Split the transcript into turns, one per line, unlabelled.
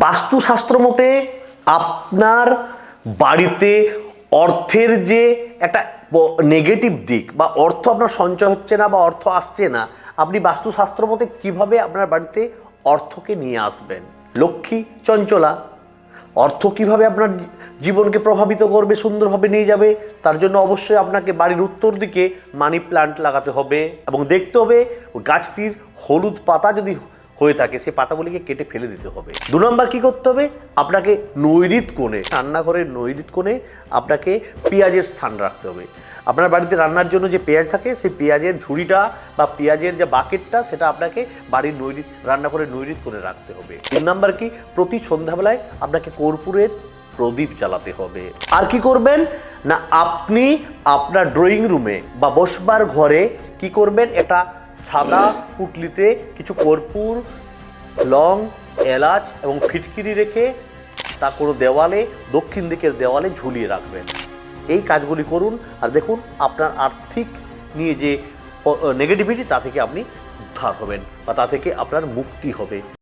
বাস্তুশাস্ত্র মতে আপনার বাড়িতে অর্থের যে একটা নেগেটিভ দিক বা অর্থ আপনার সঞ্চয় হচ্ছে না বা অর্থ আসছে না, আপনি বাস্তুশাস্ত্র মতে কীভাবে আপনার বাড়িতে অর্থকে নিয়ে আসবেন? লক্ষ্মী চঞ্চলা, অর্থ কিভাবে আপনার জীবনকে প্রভাবিত করবে, সুন্দরভাবে নিয়ে যাবে, তার জন্য অবশ্যই আপনাকে বাড়ির উত্তর দিকে মানি প্ল্যান্ট লাগাতে হবে এবং দেখতে হবে গাছটির হলুদ পাতা যদি হয়ে থাকে সে পাতাগুলিকে কেটে ফেলে দিতে হবে। 2 নম্বর কী করতে হবে, আপনাকে নৈঋত কোণে, রান্নাঘরের নৈঋত কোণে আপনাকে পেঁয়াজের স্থান রাখতে হবে। আপনার বাড়িতে রান্নার জন্য যে পেঁয়াজ থাকে সেই পেঁয়াজের ঝুড়িটা বা পেঁয়াজের যে বাকেটটা সেটা আপনাকে বাড়ির রান্নাঘরের নৈঋত কোণে রাখতে হবে। 3 নম্বর কি, প্রতি সন্ধ্যাবেলায় আপনাকে কর্পূরের প্রদীপ জ্বালাতে হবে। আর কি করবেন না, আপনি আপনার ড্রয়িং রুমে বা বসবার ঘরে কি করবেন, এটা সাদা পুটলিতে কিছু কর্পূর, লং, এলাচ এবং ফিটকিরি রেখে তা কোনো দেওয়ালে, দক্ষিণ দিকের দেওয়ালে ঝুলিয়ে রাখবেন। এই কাজগুলি করুন আর দেখুন আপনার আর্থিক নিয়ে যে নেগেটিভিটি তা থেকে আপনি উদ্ধার হবেন বা তা থেকে আপনার মুক্তি হবে।